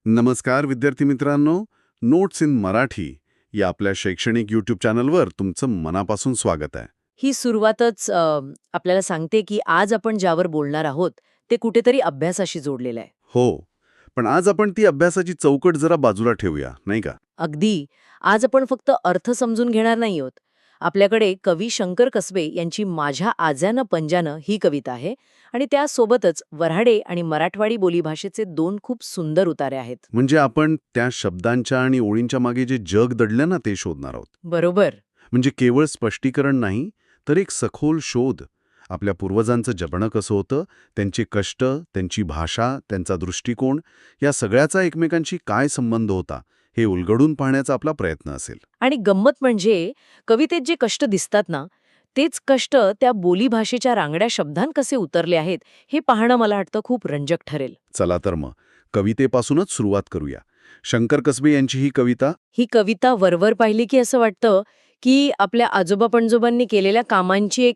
नमस्कार विद्यार्थी मित्रांनो, नोट्स इन मराठी या आपल्या शैक्षणिक यूट्यूब चॅनलवर तुमचं मनापासून स्वागत आहे. ही सुरुवातच आपल्याला सांगते की आज आपण ज्यावर बोलणार आहोत ते कुठेतरी अभ्यासाशी जोडलेलं आहे. हो, पण आज आपण ती अभ्यासाची चौकट जरा बाजूला ठेवूया, नाही का? अगदी. आज आपण फक्त अर्थ समजून घेणार नाही आहोत. आपल्याकडे कवी शंकर कसबे यांची माझ्या आज्यानं पंजानं ही कविता आहे आणि त्यासोबतच वऱ्हाडी आणि मराठवाडी बोलीभाषेचे दोन खूप सुंदर उतारे आहेत. म्हणजे आपण त्या शब्दांच्या आणि ओळींच्या मागे जे जग दडलं ना ते शोधणार आहोत. बरोबर. म्हणजे केवळ स्पष्टीकरण नाही, तर एक सखोल शोध. आपल्या पूर्वजांचं जगणं कसं होतं, त्यांचे कष्ट, त्यांची भाषा, त्यांचा दृष्टिकोन या सगळ्याचा एकमेकांशी काय संबंध होता, हे उलगडून पाहण्याचा आपला प्रयत्न असेल. आणि गंमत म्हणजे कवितेत जे कष्ट दिसतात ना, तेच कष्ट त्या बोलीभाषेच्या रांगड्या शब्दांत कसे उतरले आहेत हे पाहणं मला वाटतं खूप रंजक ठरेल. चला तर मग कवितेपासूनच सुरुवात करूया. शंकर कसबे यांची ही कविता. ही कविता वरवर पाहिली की असं वाटतं की आपल्या आजोबा-पणजोबांनी केलेल्या कामांची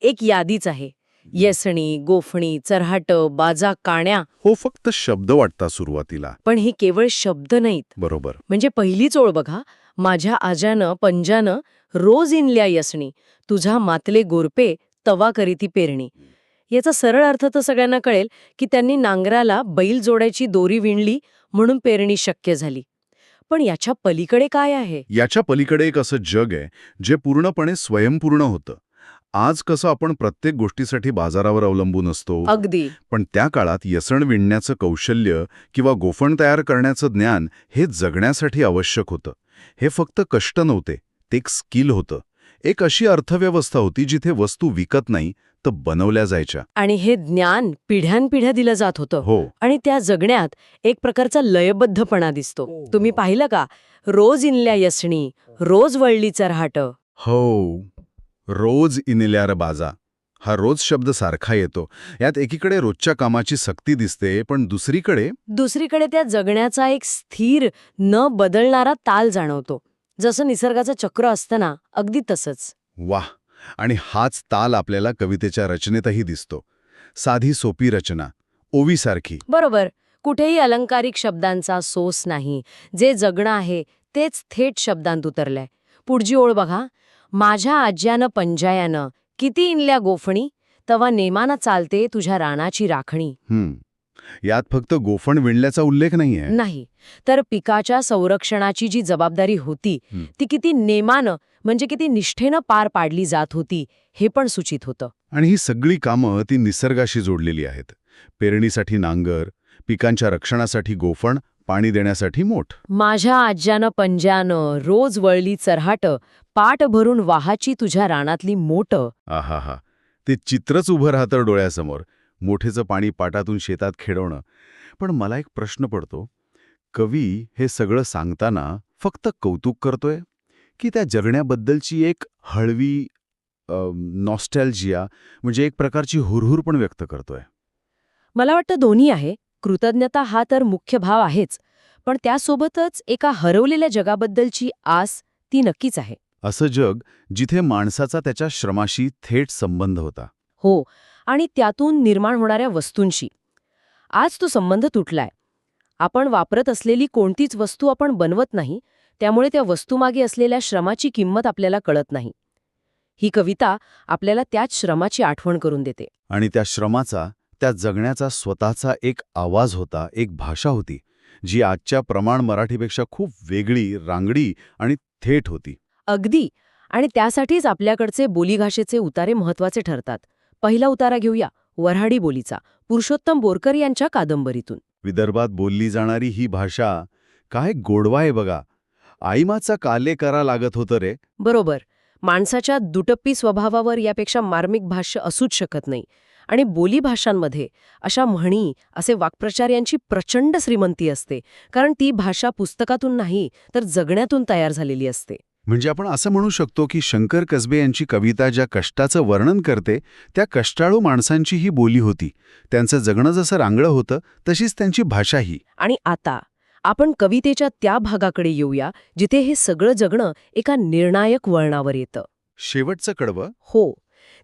एक यादीच आहे. येसणी, गोफणी, चऱ्हाटं, बाजा, काण्या. हो, फक्त शब्द वाटता सुरुवातीला. पण हे केवळ शब्द नाहीत. बरोबर. म्हणजे पहिलीच ओळ बघा, माझ्या आज्यानं पंजानं रोज इनल्या यसणी, तुझा मातले गोरपे तवा करीती पेरणी. याचा सरळ अर्थ तर सगळ्यांना कळेल की त्यांनी नांगराला बैल जोडायची दोरी विणली म्हणून पेरणी शक्य झाली. पण याच्या पलीकडे काय आहे? याच्या पलीकडे एक असं जग आहे जे पूर्णपणे स्वयंपूर्ण होतं. आज कसं आपण प्रत्येक गोष्टीसाठी बाजारावर अवलंबून असतो, अगदी. पण त्या काळात येसण विणण्याचं कौशल्य किंवा गोफण तयार करण्याचं ज्ञान हे जगण्यासाठी आवश्यक होतं. हे फक्त कष्ट नव्हते, ते एक स्किल होतं. एक अशी अर्थव्यवस्था होती जिथे वस्तू विकत नाही तर बनवल्या जायच्या. आणि हे ज्ञान पिढ्यानपिढ्या दिलं जात होतं. हो. आणि त्या जगण्यात एक प्रकारचा लयबद्धपणा दिसतो. तुम्ही पाहिलं का? रोज इनल्या यसणी, रोज वळली चऱ्हाट. हो, रोज इनिल्यार बाजा. हा रोज शब्द सारखा येतो. यात एकीकडे रोजच्या कामाची सक्ती दिसते, पण दुसरीकडे त्या जगण्याचा एक स्थिर न बदलणारा ताल जाणवतो. जसं निसर्गाचं चक्र असतं ना, अगदी तसंच. वाह! आणि हाच ताल आपल्याला कवितेच्या रचनेतही दिसतो. साधी सोपी रचना, ओवीसारखी. बरोबर. कुठेही अलंकारिक शब्दांचा सोस नाही. जे जगणं आहे तेच थेट शब्दांत उतरलंय. पुढची ओळ बघा. माझ्या आज्यानं पंजायानं किती इनल्या गोफणी, तवा नेमानं चालते तुझ्या रानाची राखणी. यात फक्त गोफण विणल्याचा उल्लेख नाहीये. नाही, तर पिकाच्या संरक्षणाची जी जबाबदारी होती ती किती नेमानं म्हणजे किती निष्ठेनं पार पाडली जात होती हे पण सूचित होतं. आणि ही सगळी कामं ती निसर्गाशी जोडलेली आहेत. पेरणीसाठी नांगर, पिकांच्या रक्षणासाठी गोफण, पाणी देण्यासाठी मोठ. माझ्या आज्यानं पंजानं रोज वळली चऱ्हाट, पाट भरून वाहाची तुझ्या रानातली मोट. आहाहा, ते चित्रच उभं राहतं डोळ्यासमोर. मोठेचं पाणी पाटातून शेतात खेळवणं. पण मला एक प्रश्न पडतो, कवी हे सगळं सांगताना फक्त कौतुक करतोय की त्या जगण्याबद्दलची एक हळवी नॉस्टॅल्जिया म्हणजे एक प्रकारची हुरहुर पण व्यक्त करतोय? मला वाटतं दोन्ही आहे. कृतज्ञता हा तर मुख्य भाव आहेच, पण त्यासोबतच एका हरवलेल्या जगाबद्दलची आस ती नक्कीच आहे. असं जग जिथे माणसाचा त्याच्या श्रमाशी थेट संबंध होता. हो, आणि त्यातून निर्माण होणाऱ्या वस्तूंशी. आज तो संबंध तुटलाय. आपण वापरत असलेली कोणतीच वस्तू आपण बनवत नाही, त्यामुळे त्या वस्तूमागे असलेल्या श्रमाची किंमत आपल्याला कळत नाही. ही कविता आपल्याला त्याच श्रमाची आठवण करून देते. आणि त्या श्रमाचा, त्या जगण्याचा स्वतःचा एक आवाज होता, एक भाषा होती, जी आजच्या प्रमाण मराठीपेक्षा खूप वेगळी, रांगडी आणि थेट होती. अगदी. आणि त्यासाठीच आपल्याकडचे बोलीभाषेचे उतारे महत्वाचे ठरतात. पहिला उतारा घेऊया, वऱ्हाडी बोलीचा, पुरुषोत्तम बोरकर यांच्या कादंबरीतून. विदर्भात बोलली जाणारी ही भाषा काय गोडवा आहे बघा. आईमाचा काले करा लागत होतं रे. बरोबर. माणसाच्या दुटप्पी स्वभावावर यापेक्षा मार्मिक भाष्य असूच शकत नाही. आणि बोलीभाषांमध्ये अशा म्हणी, असे वाक्प्रचार यांची प्रचंड श्रीमंती असते, कारण ती भाषा पुस्तकातून नाही तर जगण्यातून तयार झालेली असते. म्हणजे आपण असं म्हणू शकतो की शंकर कसबे यांची कविता ज्या कष्टाचं वर्णन करते, त्या कष्टाळू माणसांची ही बोली होती. त्यांचं जगणं जसं रांगडं होतं तशीच त्यांची भाषाही. आणि आता आपण कवितेच्या त्या भागाकडे येऊया जिथे हे सगळं जगणं एका निर्णायक वळणावर येतं. शेवटचं कडवं. हो,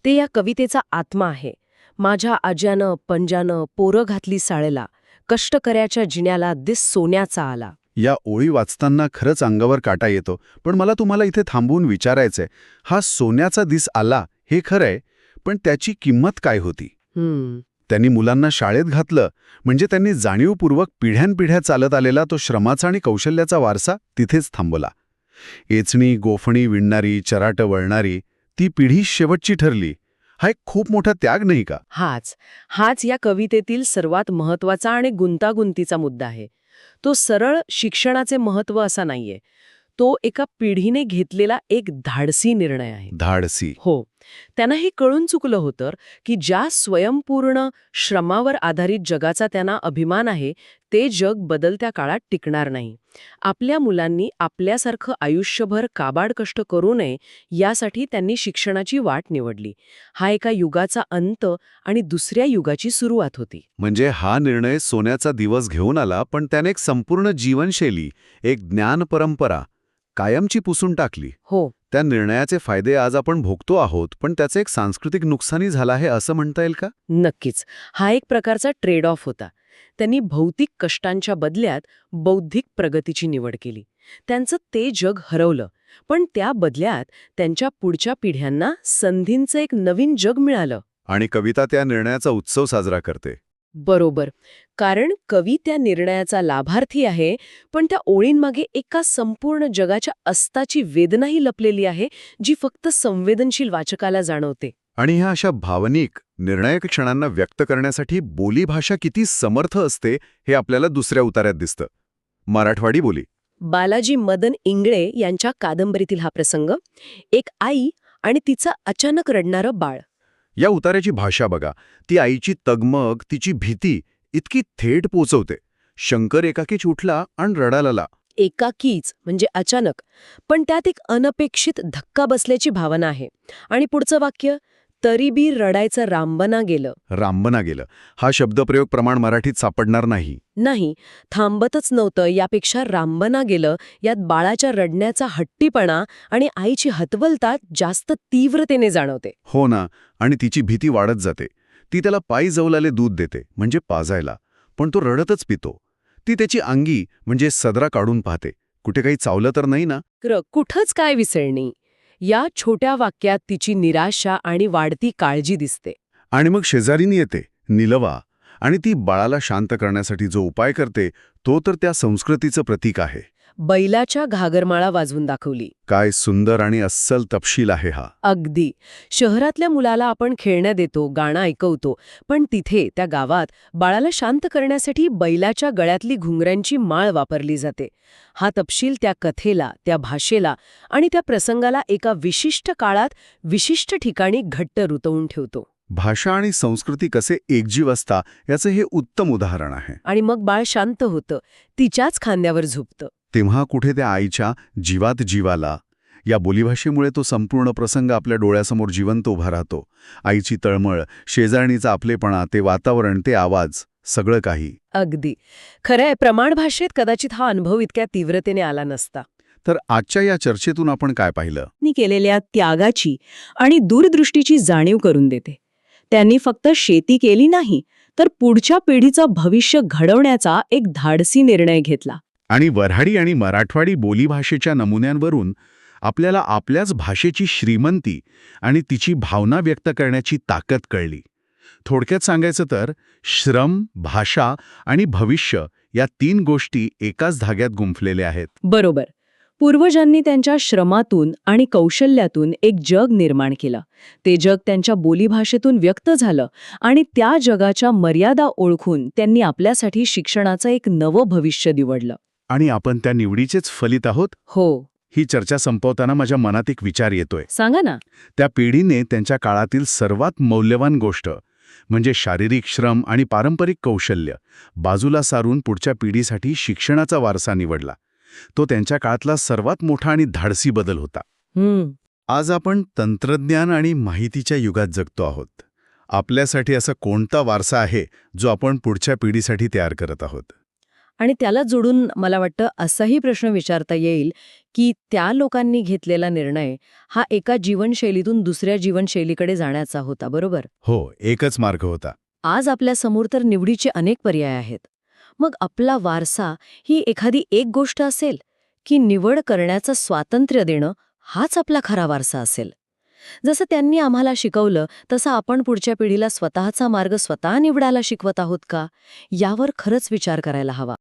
ते या कवितेचा आत्मा आहे. माझ्या आज्यानं पंजानं पोरं घातली साळेला, कष्टकऱ्याच्या जिन्याला दिस सोन्याचा आला. या ओळी वाचताना खरंच अंगावर काटा येतो, पण मला तुम्हाला इथे थांबवून विचारायचंय, हा सोन्याचा दिस आला हे खरंय, पण त्याची किंमत काय होती? त्यांनी मुलांना शाळेत घातलं, म्हणजे त्यांनी जाणीवपूर्वक पिढ्यानपिढ्या चालत आलेला तो श्रमाचा आणि कौशल्याचा वारसा तिथेच थांबवला. एचणी, गोफणी विणणारी, चराटं वळणारी, ती पिढी शेवटची ठरली. हा एक खूप मोठा त्याग नाही का? हाच या कवितेतील सर्वात महत्वाचा आणि गुंतागुंतीचा मुद्दा आहे. तो सरळ शिक्षणाचे महत्त्व असा नाहीये. तो एका पिढीने घेतलेला एक धाडसी निर्णय आहे. धाडसी. हो. त्यांना हे कळून चुकलं होतं की ज्या स्वयंपूर्ण श्रमावर आधारित जगाचा त्यांना अभिमान आहे, ते जग बदलत्या काळात टिकणार नाही. आपल्या मुलांनी आपल्यासारखं आयुष्यभर काबाड कष्ट करू नये, यासाठी त्यांनी शिक्षणाची वाट निवडली. हा एका युगाचा अंत आणि दुसऱ्या युगाची सुरुवात होती. म्हणजे हा निर्णय सोन्याचा दिवस घेऊन आला, पण त्याने एक संपूर्ण जीवनशैली, एक ज्ञान परंपरा कायमची पुसून टाकली. हो. त्या निर्णयाचे फायदे आज आपण भोगतो आहोत, पण त्याचे एक सांस्कृतिक नुकसानही झालं आहे असं म्हणता येईल का? नक्कीच. हा एक प्रकारचा ट्रेड ऑफ होता. त्यांनी भौतिक कष्टांच्या बदल्यात बौद्धिक प्रगतीची निवड केली. त्यांचं ते जग हरवलं, पण त्या बदल्यात त्यांच्या पुढच्या पिढ्यांना संधींचं एक नवीन जग मिळालं. आणि कविता त्या निर्णयाचा उत्सव साजरा करते. बरोबर. कारण कवी त्या निर्णयाचा लाभार्थी आहे, पण त्या ओळींमागे एका संपूर्ण जगाच्या अस्ताची वेदनाही लपलेली आहे, जी फक्त संवेदनशील वाचकाला जाणवते. आणि ह्या अशा भावनिक, निर्णायक क्षणांना व्यक्त करण्यासाठी बोलीभाषा किती समर्थ असते हे आपल्याला दुसऱ्या उतार्यात दिसतं. मराठवाडी बोली. बालाजी मदन इंगळे यांच्या कादंबरीतील हा प्रसंग, एक आई आणि तिचं अचानक रडणारं बाळ. या उतार्याची भाषा बघा. ती आईची तगमग, तिची भीती इतकी थेट पोचवते. शंकर एकाकीच उठला आणि रडायला. एकाकीच म्हणजे अचानक, पण त्यात एक अनपेक्षित धक्का बसल्याची भावना आहे. आणि पुढचं वाक्य, तरी बी रडायचं रामबना गेलं. रामबना गेलं हा शब्दप्रयोग प्रमाण मराठीत सापडणार नाही. नाही, थांबतच नव्हतं. यापेक्षा रामबना गेलं यात बाळाच्या रडण्याचा हट्टीपणा आणि आईची हतवलता जास्त तीव्रतेने जाणवते. हो ना. आणि तिची भीती वाढत जाते. ती त्याला पायी जवलाले दूध देते, म्हणजे पाजायला, पण तो रडतच पितो. ती त्याची अंगी म्हणजे सदरा काढून पाहते, कुठे काही चावलं तर नाही ना. कुठंच काय विसरणी. या छोट्या वाक्यात तिची निराशा आणि वाढती काळजी दिसते. आणि मग शेजारीनी येते, निलवा, आणि ती बाळाला शांत करण्यासाठी जो उपाय करते, तो तर त्या संस्कृतीचं प्रतीक आहे. बैलाच्या घागरमाळा वाजवून दाखवली. काय सुंदर आणि अस्सल तपशील आहे हा. अगदी. शहरातल्या मुलाला आपण खेळण्या देतो, गाणं ऐकवतो, पण तिथे त्या गावात बाळाला शांत करण्यासाठी बैलाच्या गळ्यातली घुंगरांची माळ वापरली जाते. हा तपशील त्या कथेला, त्या भाषेला आणि त्या प्रसंगाला एका विशिष्ट काळात, विशिष्ट ठिकाणी घट्ट रुतवून ठेवतो. भाषा आणि संस्कृती कसे एकजीव असता याचं हे उत्तम उदाहरण आहे. आणि मग बाळ शांत होतं, तिच्याच खांद्यावर झोपतं. तेव्हा कुठे त्या आईच्या जीवात जीवाला, या बोलीभाषेमुळे तो संपूर्ण प्रसंग आपल्या डोळ्यासमोर जिवंत उभा राहतो. आईची तळमळ, शेजारणीचा आपलेपणा, ते वातावरण, ते आवाज, सगळं काही. अगदी खरंय. प्रमाण भाषेत कदाचित हा अनुभव इतक्या तीव्रतेने आला नसता. तर आजच्या या चर्चेतून आपण काय पाहिलं? त्यांनी केलेल्या त्यागाची आणि दूरदृष्टीची जाणीव करून देते. त्यांनी फक्त शेती केली नाही, तर पुढच्या पिढीचं भविष्य घडवण्याचा एक धाडसी निर्णय घेतला. आणि वऱ्हाडी आणि मराठवाडी बोलीभाषेच्या नमुन्यांवरून आपल्याला आपल्याच भाषेची श्रीमंती आणि तिची भावना व्यक्त करण्याची ताकद कळली. थोडक्यात सांगायचं तर श्रम, भाषा आणि भविष्य या 3 गोष्टी एकाच धाग्यात गुंफलेल्या आहेत. बरोबर. पूर्वजांनी त्यांच्या श्रमातून आणि कौशल्यातून एक जग निर्माण केलं. ते जग त्यांच्या बोलीभाषेतून व्यक्त झालं आणि त्या जगाच्या मर्यादा ओळखून त्यांनी आपल्यासाठी शिक्षणाचं एक नवं भविष्य निवडलं. आणि आपण त्या निवडीचेच फलित आहोत. हो. ही चर्चा संपवताना माझ्या मनात एक विचार येतोय. सांगा ना. त्या पिढीने त्यांच्या काळातील सर्वात मौल्यवान गोष्ट म्हणजे शारीरिक श्रम आणि पारंपरिक कौशल्य बाजूला सारून पुढच्या पिढीसाठी शिक्षणाचा वारसा निवडला. तो त्यांच्या काळातला सर्वात मोठा आणि धाडसी बदल होता. आज आपण तंत्रज्ञान आणि माहितीच्या युगात जगतो आहोत. आपल्यासाठी असा कोणता वारसा आहे जो आपण पुढच्या पिढीसाठी तयार करत आहोत? आणि त्याला जोडून मला वाटतं असाही प्रश्न विचारता येईल की त्या लोकांनी घेतलेला निर्णय हा एका जीवनशैलीतून दुसऱ्या जीवनशैलीकडे जाण्याचा होता, बरोबर? हो, एकच मार्ग होता. आज आपल्यासमोर तर निवडीचे अनेक पर्याय आहेत. मग आपला वारसा ही एखादी एक गोष्ट असेल की निवड करण्याचं स्वातंत्र्य देणं हाच आपला खरा वारसा असेल? जसं त्यांनी आम्हाला शिकवलं तसं आपण पुढच्या पिढीला स्वतःचा मार्ग स्वतः निवडायला शिकवत आहोत का? यावर खरंच विचार करायला हवा.